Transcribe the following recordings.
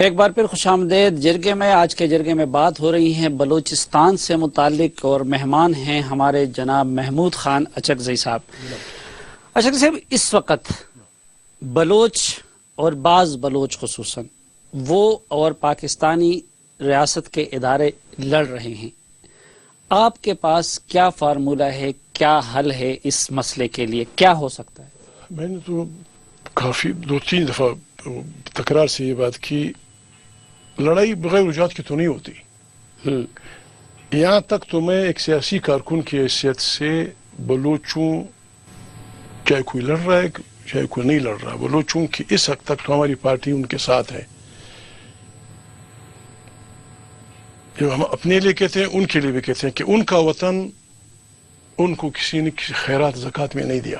ایک بار پھر خوش آمدید جرگے میں. آج کے جرگے میں بات ہو رہی ہے بلوچستان سے متعلق اور مہمان ہیں ہمارے جناب محمود خان اچکزئی صاحب. اچکزئی صاحب، اس وقت بلوچ اور بعض بلوچ خصوصاً وہ اور پاکستانی ریاست کے ادارے لڑ رہے ہیں. آپ کے پاس کیا فارمولہ ہے، کیا حل ہے اس مسئلے کے لیے، کیا ہو سکتا ہے؟ میں نے تو کافی 2-3 دفعہ تکرار سے یہ بات کی، لڑائی بغیر وجوہات کی تو نہیں ہوتی. یہاں تک تو میں ایک سیاسی کارکن کی حیثیت سے بلوچوں، چاہے کوئی لڑ رہا ہے چاہے کوئی نہیں لڑ رہا، بلوچوں کی اس حد تک تو ہماری پارٹی ان کے ساتھ ہے. جو ہم اپنے لیے کہتے ہیں ان کے لیے بھی کہتے ہیں کہ ان کا وطن ان کو کسی نے خیرات زکوٰۃ میں نہیں دیا.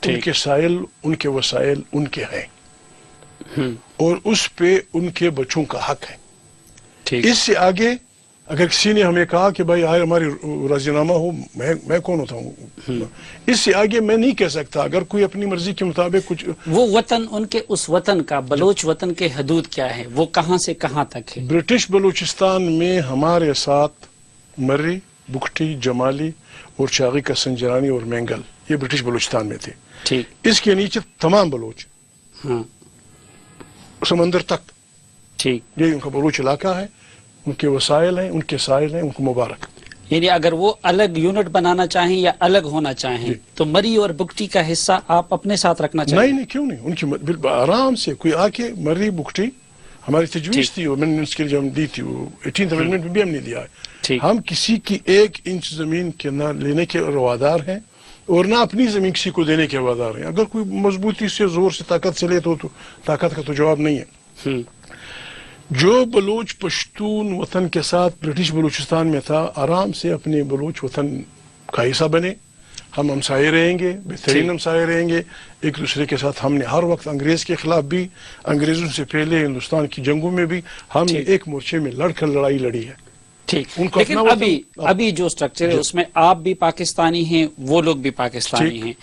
ان کے سائل، ان کے وسائل ان کے ہیں اور اس پہ ان کے بچوں کا حق ہے. اس سے آگے اگر کسی نے ہمیں کہا کہ بھائی ہماری راضی نامہ ہو، میں کون ہوتا ہوں؟ اس سے آگے میں نہیں کہہ سکتا. اگر کوئی اپنی مرضی کے مطابق کچھ، وہ وطن، ان کے اس وطن کا، بلوچ وطن کے حدود کیا ہے، وہ کہاں سے کہاں تک ہے؟ برٹش بلوچستان میں ہمارے ساتھ مرری، بکٹی، جمالی اور چاغی کا سنجرانی اور مینگل، یہ برٹش بلوچستان میں تھے. اس کے نیچے تمام بلوچ، سمندر تک، یہ ان کا بلوچ علاقہ ہے. ان کے وسائل ہیں، ان کے سائل ہیں، ان کو مبارک. یعنی اگر وہ الگ یونٹ بنانا چاہیں یا الگ ہونا چاہیں تو مری اور بکٹی کا حصہ آپ اپنے ساتھ رکھنا چاہیں؟ نہیں، کیوں نہیں. ان کی آرام سے کوئی آ کے مری، بکٹی ہماری تجویز تھی اور میں نے اس کے لیے ہم دی تھی، وہ 18th امینڈمنٹ میں بھی ہم نے دیا ہے. ہم کسی کی 1 انچ زمین کے نہ لینے کے روادار ہیں اور نہ اپنی زمین کسی کو دینے کے روادار ہیں. اگر کوئی مضبوطی سے، زور سے، طاقت سے لے تو طاقت کا تو جواب نہیں ہے. جو بلوچ پشتون وطن کے ساتھ برٹش بلوچستان میں تھا، آرام سے اپنے بلوچ وطن کا حصہ بنے. ہم ہمسائے رہیں گے، بہترین ہمسائے رہیں گے ایک دوسرے کے ساتھ. ہم نے ہر وقت انگریز کے خلاف بھی، انگریزوں سے پہلے ہندوستان کی جنگوں میں بھی ہم نے ایک مورچے میں لڑ کر لڑائی لڑی ہے. لیکن ابھی جو سٹرکچر ہے اس میں آپ بھی پاکستانی ہیں، وہ لوگ بھی پاکستانی ہیں.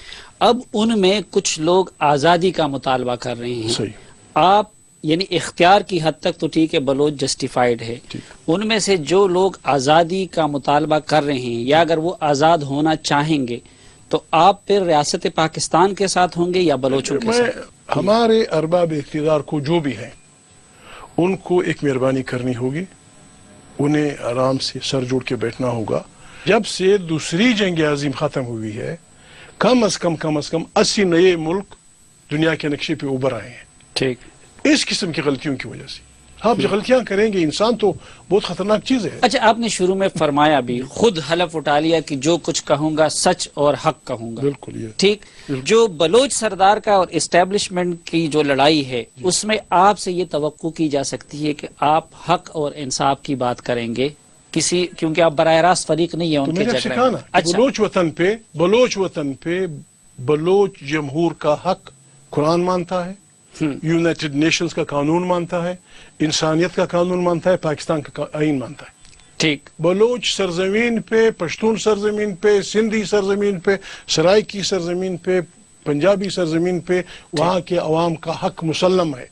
اب ان میں کچھ لوگ آزادی کا مطالبہ کر رہے ہیں. آپ یعنی اختیار کی حد تک تو ٹھیک ہے، بلوچ جسٹیفائیڈ ہے. ان میں سے جو لوگ آزادی کا مطالبہ کر رہے ہیں یا اگر وہ آزاد ہونا چاہیں گے تو آپ پھر ریاست پاکستان کے ساتھ ہوں گے یا بلوچوں کے ساتھ؟ ہمارے ارباب اقتدار کو جو بھی ہیں ان کو ایک مہربانی کرنی ہوگی، انہیں آرام سے سر جوڑ کے بیٹھنا ہوگا. جب سے دوسری جنگ عظیم ختم ہوئی ہے، کم از کم 80 نئے ملک دنیا کے نقشے پہ ابھر آئے ہیں. اس قسم کی غلطیوں کی وجہ سے آپ جو غلطیاں کریں گے، انسان تو بہت خطرناک چیز ہے. اچھا، آپ نے شروع میں فرمایا بھی، خود حلف اٹھا لیا کہ جو کچھ کہوں گا سچ اور حق کہوں گا. بالکل یہ ٹھیک. جو بلوچ سردار کا اور اسٹیبلشمنٹ کی جو لڑائی ہے اس میں آپ سے یہ توقع کی جا سکتی ہے کہ آپ حق اور انصاف کی بات کریں گے کیونکہ آپ براہ راست فریق نہیں ہے ان کے جھگڑے میں. بلوچ وطن پہ بلوچ جمہور کا حق قرآن مانتا ہے، یونائٹڈ نیشنز کا قانون مانتا ہے، انسانیت کا قانون مانتا ہے، پاکستان کا آئین مانتا ہے. ٹھیک. بلوچ سرزمین پہ، پشتون سرزمین پہ، سندھی سرزمین پہ، سرائکی سرزمین پہ، پنجابی سرزمین پہ وہاں کے عوام کا حق مسلم ہے.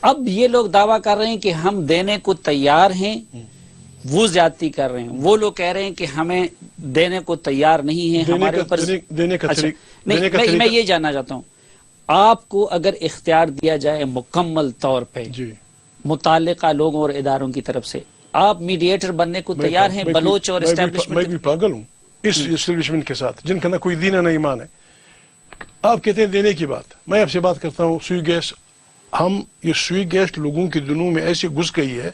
اب یہ لوگ دعویٰ کر رہے ہیں کہ ہم دینے کو تیار ہیں، وہ زیادتی کر رہے ہیں. وہ لوگ کہہ رہے ہیں کہ ہمیں دینے کو تیار نہیں ہیں. ہمارے اوپر میں یہ جاننا چاہتا ہوں، آپ کو اگر اختیار دیا جائے مکمل طور پہ متعلقہ لوگوں اور اداروں کی طرف سے، آپ میڈیٹر بننے کو تیار ہیں بلوچ اور اسٹیبلشمنٹ؟ میں بھی پاگل ہوں اس اسٹیبلشمنٹ کے ساتھ جن کا نہ کوئی دین نہ ایمان ہے. آپ کہتے ہیں دینے کی بات، میں آپ سے بات کرتا ہوں سوئی گیس. یہ سوئی گیس لوگوں کے دلوں میں ایسے گھس گئی ہے.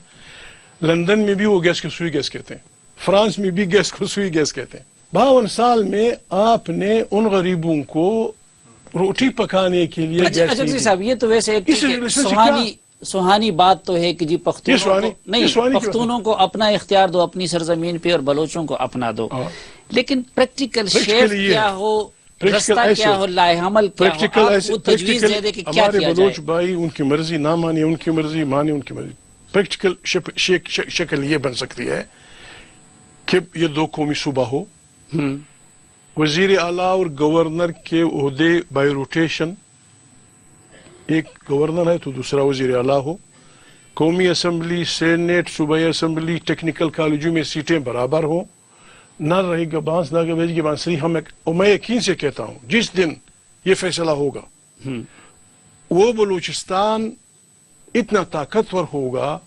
لندن میں بھی وہ گیس کو سوئی گیس کہتے ہیں، فرانس میں بھی گیس کو سوئی گیس کہتے ہیں. 52 سال میں آپ نے ان غریبوں کو روٹی پکانے کے لیے گیس نہیں دی. صاحب، یہ تو ویسے سہانی بات تو ہے کہ جی پختونوں کو اپنا اختیار دو اپنی سرزمین پہ اور بلوچوں کو اپنا دو، لیکن پریکٹیکل شیپ کیا ہو، رستہ کیا ہو، لائے عمل کیا ہو، آپ وہ تجویز دے دے کہ کیا کیا جائے. ہمارے بلوچ بھائی ان کی مرضی نہ مانی، ان کی مرضی مانی، ان کی مرضی. پریکٹیکل شکل یہ بن سکتی ہے کہ یہ 2 قومی صوبہ ہو، وزیر اعلیٰ اور گورنر کے عہدے بائی روٹیشن، ایک گورنر ہے تو دوسرا وزیر اعلیٰ ہو. قومی اسمبلی, سینیٹ, صوبائی اسمبلی, ٹیکنیکل کالجوں میں سیٹیں برابر ہوں, نہ رہے گا بانس نہ گویج کی بانسری. میں یقین سے کہتا ہوں جس دن یہ فیصلہ ہوگا وہ بلوچستان اتنا طاقتور ہوگا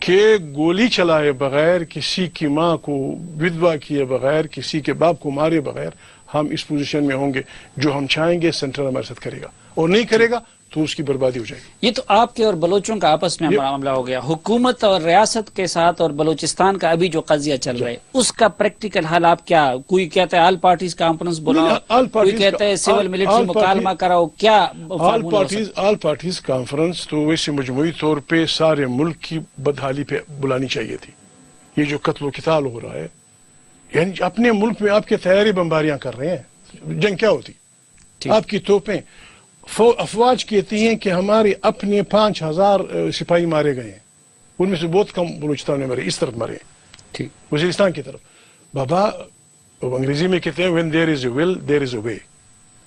کہ گولی چلائے بغیر, کسی کی ماں کو ودوا کیے بغیر, کسی کے باپ کو مارے بغیر ہم اس پوزیشن میں ہوں گے. جو ہم چاہیں گے سینٹرل ہمارے ساتھ کرے گا, اور نہیں کرے گا تو اس کی بربادی ہو جائے گی. یہ تو آپ کے اور بلوچوں کا آپس میں معاملہ ہو گیا. حکومت اور ریاست کے ساتھ اور بلوچستان کا ابھی جو قضیہ چل رہا ہے اس کا پریکٹیکل حل آپ کیا؟ کوئی کہتا ہے آل پارٹیز کانفرنس بلاؤ, کوئی کہتا ہے سول ملٹری مکالمہ کراؤ, کیا آل پارٹیز کانفرنس تو ویسے مجموعی طور پہ سارے ملک کی بدحالی پہ بلانی چاہیے تھی. یہ جو قتل و قتال ہو رہا ہے, یعنی اپنے ملک میں آپ کے تیاری بمباریاں کر رہے ہیں. جنگ کیا ہوتی؟ آپ کی توپیں, افواج کہتی ہیں کہ ہمارے اپنے 5000 سپاہی مارے گئے ہیں, ان میں سے بہت کم بلوچستان میں مرے, اس طرف مرے ہیں وزیرستان کی طرف. بابا انگریزی میں کہتے ہیں when there is a will there is a way.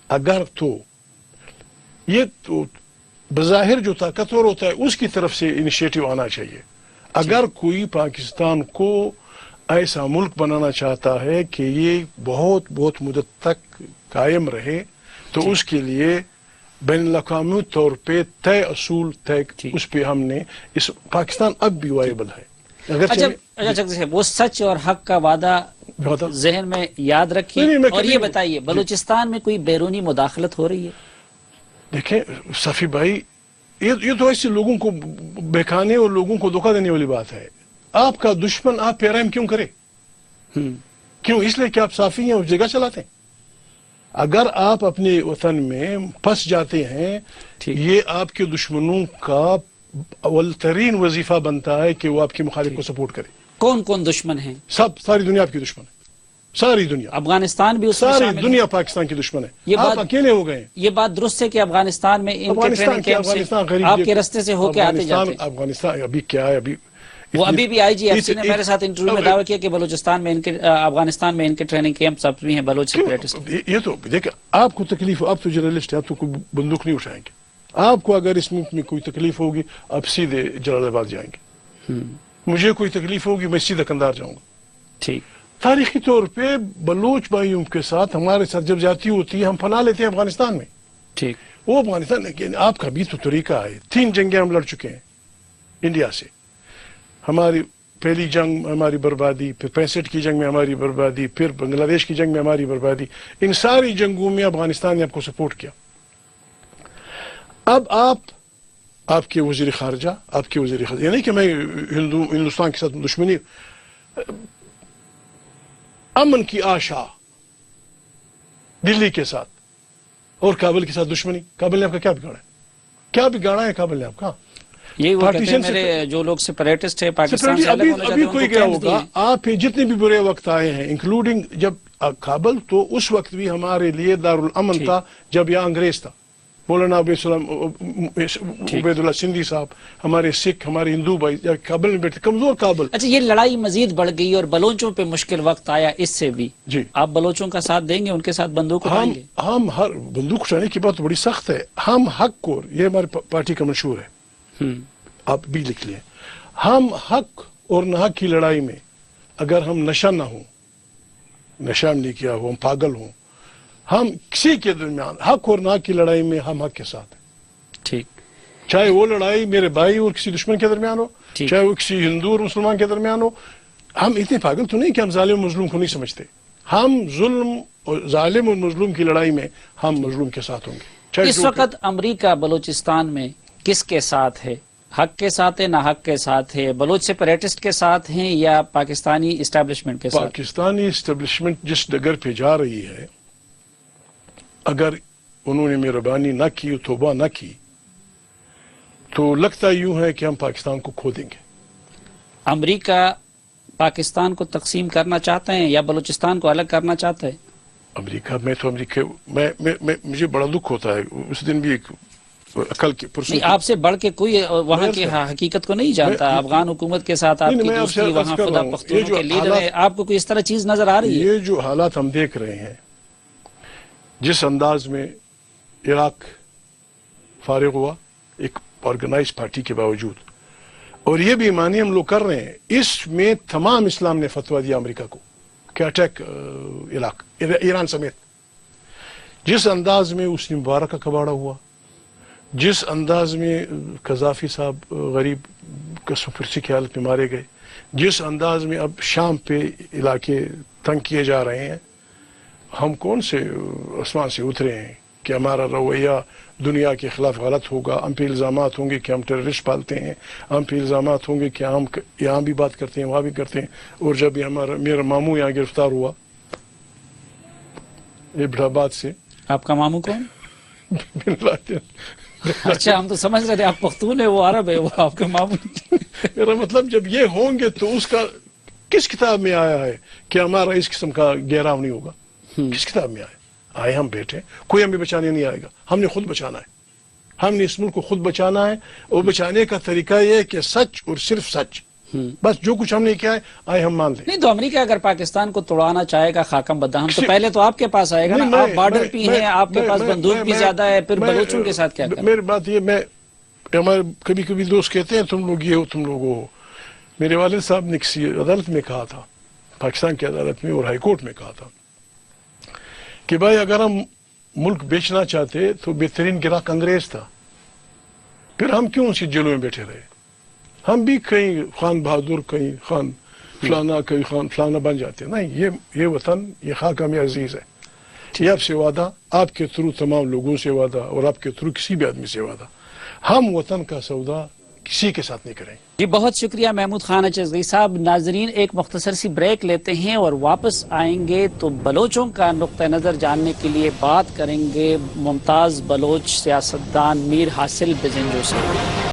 اگر تو یہ تو بظاہر جو طاقتور ہوتا ہے اس کی طرف سے انیشیٹو آنا چاہیے. اگر کوئی پاکستان کو ایسا ملک بنانا چاہتا ہے کہ یہ بہت بہت مدت تک قائم رہے تو اس کے لیے بین الاقوامی طور پہ طے اصول طے, اس پہ ہم نے اس پاکستان اب بھی وائبل ہے. اچھا وہ سچ اور حق کا وعدہ ذہن میں یاد رکھیے, اور یہ بتائیے بلوچستان میں کوئی بیرونی مداخلت ہو رہی ہے؟ دیکھیں صفی بھائی, یہ تو ایسے لوگوں کو بہکانے اور لوگوں کو دھوکہ دینے والی بات ہے. آپ کا دشمن آپ پہ رحم کیوں کرے؟ کیوں؟ اس لیے کہ آپ صافی ہیں, اس جگہ چلاتے ہیں. اگر آپ اپنے وطن میں پھنس جاتے ہیں, یہ آپ کے دشمنوں کا اول ترین وظیفہ بنتا ہے کہ وہ آپ کے مخالف کو سپورٹ کرے. کون کون دشمن ہیں؟ ساری دنیا آپ کی دشمن ہے, ساری دنیا. افغانستان بھی اس میں ساری دنیا پاکستان کی دشمن ہے. آپ اکیلے ہو گئے. یہ بات درست ہے کہ افغانستان میں ان کے ٹریننگ کیمپ سے آپ کے راستے سے ہو کے آتے جاتے ہیں. افغانستان ابھی کیا ہے, ابھی وہ ابھی بھی آئی جی ایف سی نے میرے ساتھ انٹرویو میں دعویٰ کیا کہ بلوچستان میں ان کے, افغانستان میں ان کے ٹریننگ کیمپس اب بھی ہیں بلوچ سیپریٹسٹ. یہ تو دیکھ آپ کو تکلیف, آپ تو جرنلسٹ ہیں, آپ تو کوئی بندوق نہیں اٹھائیں گے. آپ کو اگر اس ملک میں کوئی تکلیف ہوگی آپ سیدھے جلال آباد جائیں گے. مجھے کوئی تکلیف ہوگی میں سیدھا کندھار جاؤں گا. ٹھیک. تاریخی طور پہ بلوچ بھائیوں کے ساتھ ہمارے ساتھ جب زیادتی ہوتی ہے ہم پناہ لیتے ہیں افغانستان میں. ٹھیک. وہ افغانستان, آپ کا بھی تو طریقہ ہے. 3 جنگیں ہم لڑ چکے ہیں انڈیا سے. ہماری پہلی جنگ ہماری بربادی, پھر 65 کی جنگ میں ہماری بربادی, پھر بنگلہ دیش کی جنگ میں ہماری بربادی. ان ساری جنگوں میں افغانستان نے آپ کو سپورٹ کیا. اب آپ کے وزیر خارجہ, آپ کے وزیر خارجہ, یعنی کہ میں ہندوستان کے ساتھ دشمنی, امن کی آشا دلی کے ساتھ اور کابل کے ساتھ دشمنی. کابل نے آپ کا کیا بگاڑا ہے؟ کیا بگاڑا ہے کابل نے آپ کا؟ یہی وہ کہتے ہیں میرے جو لوگ سیپریٹسٹ ہیں پاکستان سے الگ ہونا چاہتے ہیں, ابھی کوئی گیا ہوگا. آپ جتنے بھی برے وقت آئے ہیں انکلوڈنگ جب کابل, تو اس وقت بھی ہمارے لیے دارالامن تھا جب یہاں انگریز تھا. مولانا عبید اللہ سندھی صاحب, ہمارے سکھ, ہمارے ہندو بھائی کابل میں بیٹھے, کمزور کابل. اچھا یہ لڑائی مزید بڑھ گئی اور بلوچوں پہ مشکل وقت آیا اس سے بھی. جی آپ بلوچوں کا ساتھ دیں گے, ان کے ساتھ بندوق اٹھائیں گے؟ ہم ہر بندوق اٹھانے کی بات بڑی سخت ہے. ہم حق کو, یہ ہماری پارٹی کا منشور ہے, آپ بھی لکھ لیں. ہم حق اور ناحق کی لڑائی میں اگر ہم نشہ نہ ہوں, نشہ نہیں کیا ہو, ہم پاگل ہوں, ہم کسی کے درمیان حق اور ناحق کی لڑائی میں ہم حق کے ساتھ ہیں. ٹھیک. چاہے وہ لڑائی میرے بھائی اور کسی دشمن کے درمیان ہو, چاہے وہ کسی ہندو اور مسلمان کے درمیان ہو. ہم اتنے پاگل تو نہیں کہ ہم ظالم و مظلوم کو نہیں سمجھتے. ہم ظلم اور ظالم اور مظلوم کی لڑائی میں ہم مظلوم کے ساتھ ہوں گے. اس وقت امریکہ بلوچستان میں کس کے ساتھ ہے؟ حق کے ساتھ ہے, نہ حق کے ساتھ ہے؟ بلوچ سیپریٹسٹ کے ساتھ ہیں یا پاکستانی اسٹیبلشمنٹ کے ساتھ؟ پاکستانی اسٹیبلشمنٹ جس ڈگر پہ جا رہی ہے, اگر انہوں نے مہربانی نہ کی, توبہ نہ کی, تو لگتا یوں ہے کہ ہم پاکستان کو کھو دیں گے. امریکہ پاکستان کو تقسیم کرنا چاہتے ہیں یا بلوچستان کو الگ کرنا چاہتا ہے؟ امریکہ مجھے بڑا دکھ ہوتا ہے. اس دن بھی ایک عقل کے نہیں, آپ سے بڑھ کے کوئی وہاں کی حقیقت کو نہیں جانتا. افغان حکومت کے ساتھ آپ کی دوستی, وہاں خدا پختونوں کے لیڈر ہیں, آپ کو کوئی اس طرح چیز نظر آ رہی ہے؟ یہ جو حالات ہم دیکھ رہے ہیں, جس انداز میں عراق فارغ ہوا ایک آرگنائز پارٹی کے باوجود, اور یہ بے ایمانی ہم لوگ کر رہے ہیں. اس میں تمام اسلام نے فتویٰ دیا امریکہ کو کہ اٹیک ایران سمیت. جس انداز میں اس نے مبارک کا کباڑا ہوا, جس انداز میں قذافی صاحب غریب قسم فرسی کی حالت میں مارے گئے, جس انداز میں اب شام پہ علاقے تنگ کیے جا رہے ہیں, ہم کون سے آسمان سے اترے ہیں کہ ہمارا رویہ دنیا کے خلاف غلط ہوگا؟ ہم پہ الزامات ہوں گے کہ ہم ٹیررسٹ پالتے ہیں, ہم پہ الزامات ہوں گے کہ ہم یہاں بھی بات کرتے ہیں وہاں بھی کرتے ہیں. اور جب میرا ماموں یہاں گرفتار ہوا ابن آباد سے. آپ کا ماموں کون؟ اچھا, ہم تو سمجھ رہے تھے آپ پختون ہے, وہ عرب ہے, وہ آپ کے ماموں. میرا مطلب جب یہ ہوں گے تو اس کا کس کتاب میں آیا ہے کہ ہمارا اس قسم کا گہراؤ نہیں ہوگا؟ کس کتاب میں آئے ہم بیٹھے, کوئی ہمیں بچانے نہیں آئے گا, ہم نے خود بچانا ہے. ہم نے اس ملک کو خود بچانا ہے, اور بچانے کا طریقہ یہ ہے کہ سچ اور صرف سچ. بس جو کچھ ہم نے کیا ہے آئے ہم مان لیں. نہیں تو امریکہ اگر پاکستان کو توڑانا چاہے گا خاکم بدہم تو پہلے تو آپ کے پاس آئے گا نا. آپ بارڈر بھی ہیں, آپ کے پاس بندوق بھی زیادہ ہے, پھر بلوچوں کے ساتھ کیا کریں؟ میری بات یہ, ہمارے کبھی کبھی دوست کہتے ہیں تم لوگ یہ ہو تم لوگ ہو. میرے والد صاحب نے کسی عدالت میں کہا تھا, پاکستان کی عدالت میں اور ہائی کورٹ میں کہا تھا کہ بھائی اگر ہم ملک بیچنا چاہتے تو بہترین گراہ انگریز تھا, پھر ہم کیوں اسی جیلوں میں بیٹھے رہے؟ ہم بھی کہیں خان بہادر, کہیں خان فلانا, کہیں خان فلانا بن جاتے. نہیں, یہ وطن, یہ خاک ہمیں عزیز ہے. یہ آپ سے وعدہ, آپ کے تھرو تمام لوگوں سے وعدہ, اور آپ کے تھرو کسی بھی آدمی سے وعدہ, ہم وطن کا سودا کسی کے ساتھ نہیں کریں. جی بہت شکریہ محمود خان اچکزئی صاحب. ناظرین ایک مختصر سی بریک لیتے ہیں اور واپس آئیں گے تو بلوچوں کا نقطہ نظر جاننے کے لیے بات کریں گے ممتاز بلوچ سیاستدان میر حاصل بزنجو سے.